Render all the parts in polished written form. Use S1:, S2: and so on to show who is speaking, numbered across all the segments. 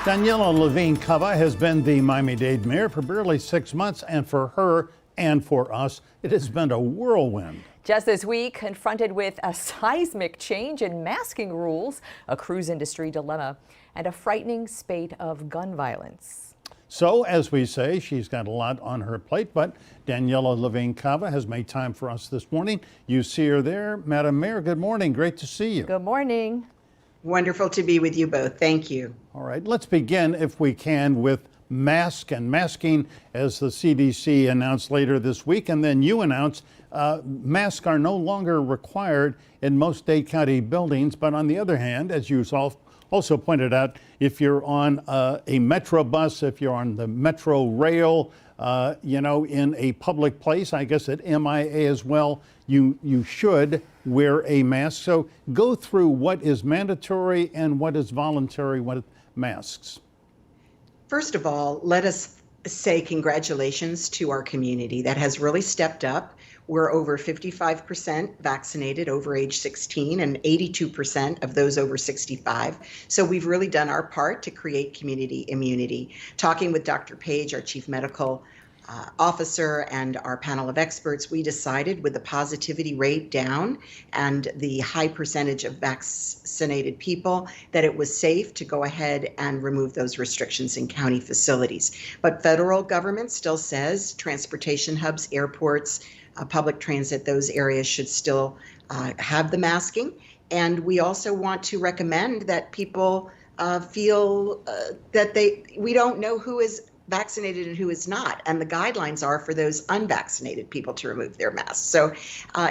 S1: Daniella Levine Cava has been the Miami-Dade mayor for barely 6 months, and for her and for us, it has been a whirlwind.
S2: Just this week, confronted with a seismic change in masking rules, a cruise industry dilemma, and a frightening spate of gun violence.
S1: So, as we say, she's got a lot on her plate, but Daniella Levine Cava has made time for us this morning. You see her there. Madam Mayor, good morning. Great to see you.
S2: Good morning.
S3: Wonderful to be with you both. Thank you.
S1: All right, let's begin, if we can, with masking, as the CDC announced later this week, and then you announced masks are no longer required in most Dade County buildings. But on the other hand, as you also pointed out, if you're on a metro bus, if you're on the metro rail, in a public place, I guess at MIA as well, you should wear a mask. So go through what is mandatory and what is voluntary with masks.
S3: First of all, let us say congratulations to our community that has really stepped up. We're over 55% vaccinated over age 16 and 82% of those over 65. So we've really done our part to create community immunity. Talking with Dr. Page, our chief medical officer, and our panel of experts, we decided with the positivity rate down and the high percentage of vaccinated people that it was safe to go ahead and remove those restrictions in county facilities. But federal government still says transportation hubs, airports, public transit, those areas should still have the masking. And we also want to recommend that people feel that we don't know who is vaccinated and who is not, and the guidelines are for those unvaccinated people to remove their masks. So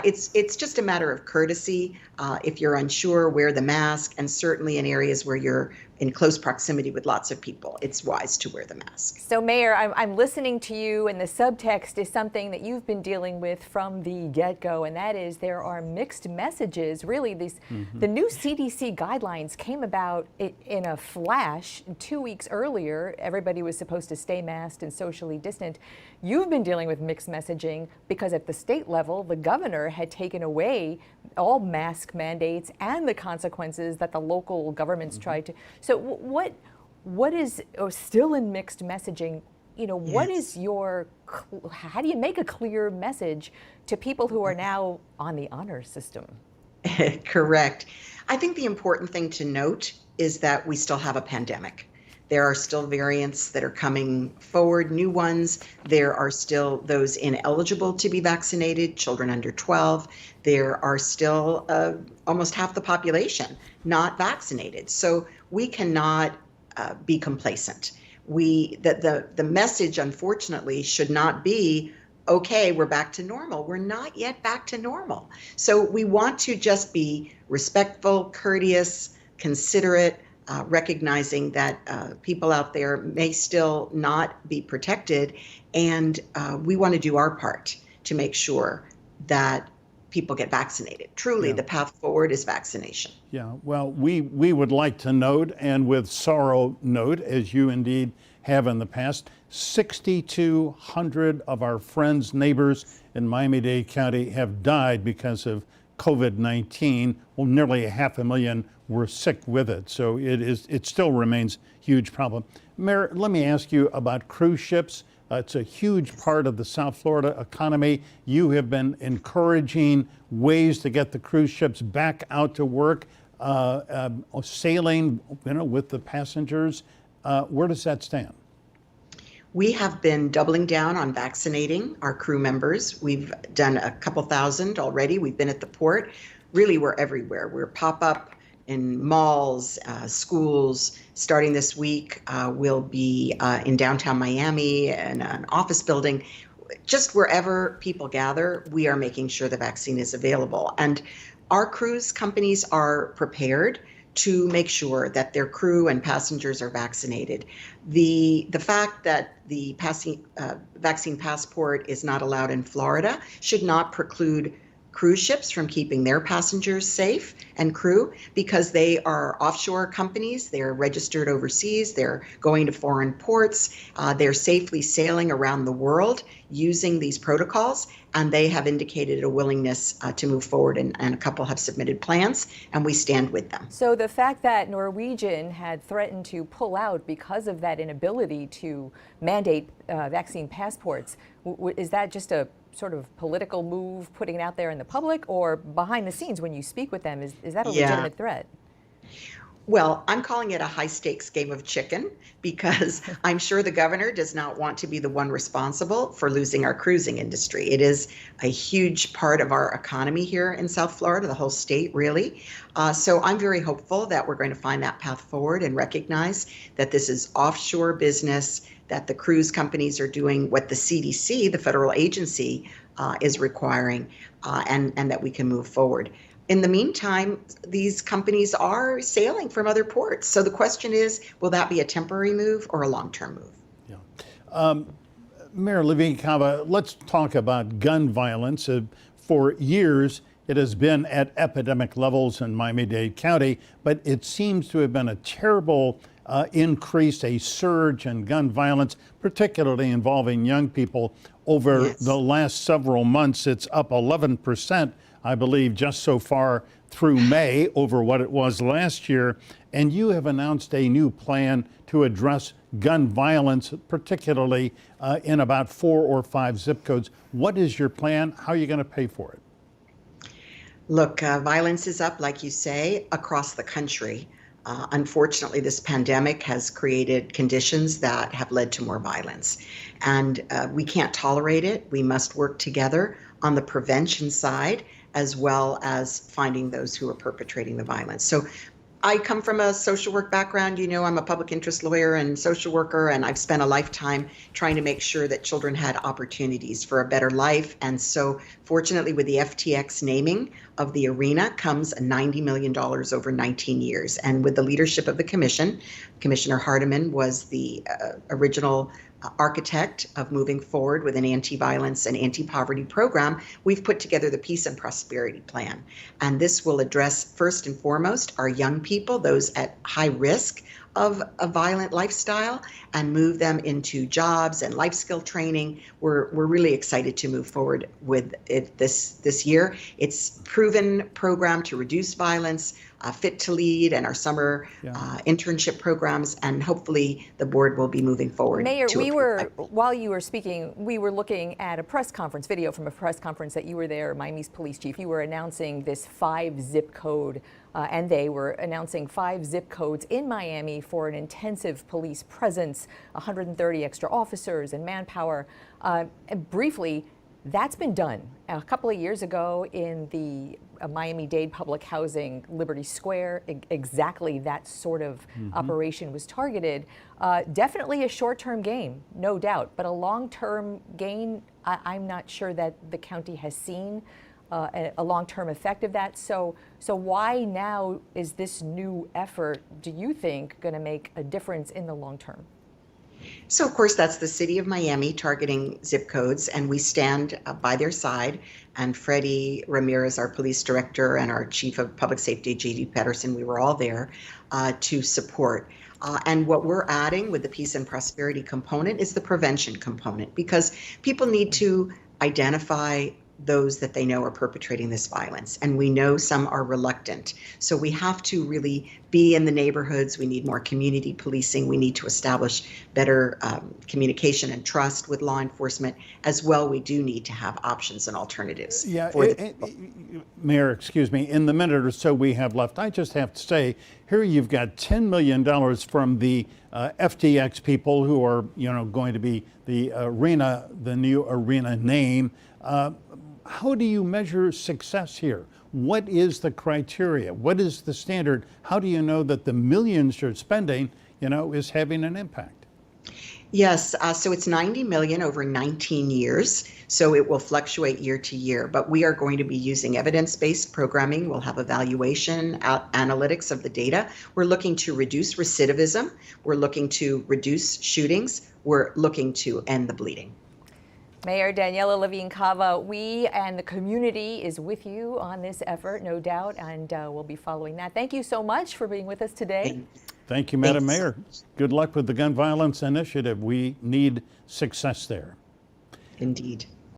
S3: it's just a matter of courtesy. If you're unsure, wear the mask, and certainly in areas where you're in close proximity with lots of people, it's wise to wear the mask.
S2: So Mayor, I'm listening to you, and the subtext is something that you've been dealing with from the get-go, and that is there are mixed messages. Really, the new CDC guidelines came about in a flash. 2 weeks earlier, everybody was supposed to stay masked and socially distant. You've been dealing with mixed messaging because at the state level, the governor had taken away all mask mandates and the consequences that the local governments tried to. So what is still in mixed messaging? What is how do you make a clear message to people who are now on the honor system?
S3: Correct. I think the important thing to note is that we still have a pandemic. There are still variants that are coming forward, new ones. There are still those ineligible to be vaccinated, children under 12. There are still almost half the population not vaccinated. So we cannot be complacent. The message, unfortunately, should not be, okay, we're back to normal. We're not yet back to normal. So we want to just be respectful, courteous, considerate, recognizing that people out there may still not be protected, and we want to do our part to make sure that people get vaccinated. Truly, the path forward is vaccination.
S1: Yeah, well, we would like to note, and with sorrow note, as you indeed have in the past, 6,200 of our friends, neighbors in Miami-Dade County have died because of COVID-19. Well, nearly 500,000 were sick with it. So it still remains a huge problem. Mayor, let me ask you about cruise ships. It's a huge part of the South Florida economy. You have been encouraging ways to get the cruise ships back out to work, sailing, with the passengers. Where does that stand?
S3: We have been doubling down on vaccinating our crew members. We've done a couple thousand already. We've been at the port. Really, we're everywhere. We're pop-up in malls, schools. Starting this week, we'll be in downtown Miami in an office building. Just wherever people gather, we are making sure the vaccine is available. And our cruise companies are prepared to make sure that their crew and passengers are vaccinated. The fact that the vaccine passport is not allowed in Florida should not preclude cruise ships from keeping their passengers safe and crew because they are offshore companies. They're registered overseas. They're going to foreign ports. They're safely sailing around the world using these protocols, and they have indicated a willingness to move forward, and a couple have submitted plans, and we stand with them.
S2: So the fact that Norwegian had threatened to pull out because of that inability to mandate vaccine passports, is that just a sort of political move, putting it out there in the public, or behind the scenes when you speak with them, is that a legitimate threat?
S3: Well, I'm calling it a high-stakes game of chicken because I'm sure the governor does not want to be the one responsible for losing our cruising industry. It is a huge part of our economy here in South Florida, the whole state, really. So I'm very hopeful that we're going to find that path forward and recognize that this is offshore business, that the cruise companies are doing what the CDC, the federal agency, is requiring, and that we can move forward. In the meantime, these companies are sailing from other ports. So the question is, will that be a temporary move or a long-term move?
S1: Yeah. Mayor Levine Cava, let's talk about gun violence. For years, it has been at epidemic levels in Miami-Dade County, but it seems to have been a terrible increase, a surge in gun violence, particularly involving young people. Over the last several months, it's up 11%. I believe, just so far through May over what it was last year. And you have announced a new plan to address gun violence, particularly in about 4 or 5 zip codes. What is your plan? How are you going to pay for it?
S3: Look, violence is up, like you say, across the country. Unfortunately, this pandemic has created conditions that have led to more violence. And we can't tolerate it. We must work together on the prevention side, as well as finding those who are perpetrating the violence. So I come from a social work background. You know, I'm a public interest lawyer and social worker, and I've spent a lifetime trying to make sure that children had opportunities for a better life. And so fortunately, with the FTX naming of the arena comes $90 million over 19 years. And with the leadership of the commission, Commissioner Hardiman was the original architect of moving forward with an anti-violence and anti-poverty program. We've put together the Peace and Prosperity Plan. And this will address, first and foremost, our young people, those at high risk of a violent lifestyle, and move them into jobs and life skill training. We're really excited to move forward with it this year. It's proven program to reduce violence, Fit to Lead, and our summer internship programs, and hopefully the board will be moving forward.
S2: Mayor, while you were speaking, we were looking at a press conference, video from a press conference that you were there, Miami's police chief. You were announcing this 5 zip code, and they were announcing 5 zip codes in Miami for an intensive police presence, 130 extra officers and manpower. And briefly, that's been done. A couple of years ago in the Miami-Dade public housing, Liberty Square, exactly that sort of operation was targeted. Definitely a short-term gain, no doubt, but a long-term gain, I'm not sure that the county has seen a long-term effect of that. So why now is this new effort, do you think, going to make a difference in the long term?
S3: So, of course, that's the city of Miami targeting zip codes, and we stand by their side. And Freddie Ramirez, our police director, and our chief of public safety, J.D. Pedersen, we were all there to support. And what we're adding with the peace and prosperity component is the prevention component, because people need to identify those that they know are perpetrating this violence. And we know some are reluctant. So we have to really be in the neighborhoods. We need more community policing. We need to establish better communication and trust with law enforcement. As well, we do need to have options and alternatives.
S1: Yeah, Mayor, excuse me, in the minute or so we have left, I just have to say, here you've got $10 million from the FTX people who are, going to be the arena, the new arena name. How do you measure success here? What is the criteria? What is the standard? How do you know that the millions you're spending, is having an impact?
S3: Yes, so it's $90 million over 19 years, so it will fluctuate year to year, but we are going to be using evidence-based programming. We'll have evaluation, analytics of the data. We're looking to reduce recidivism. We're looking to reduce shootings. We're looking to end the bleeding.
S2: Mayor Daniella Levine Cava, we and the community is with you on this effort, no doubt, and we'll be following that. Thank you so much for being with us today.
S1: Thank you, Madam
S3: Thanks.
S1: Mayor. Good luck with the gun violence initiative. We need success there.
S3: Indeed.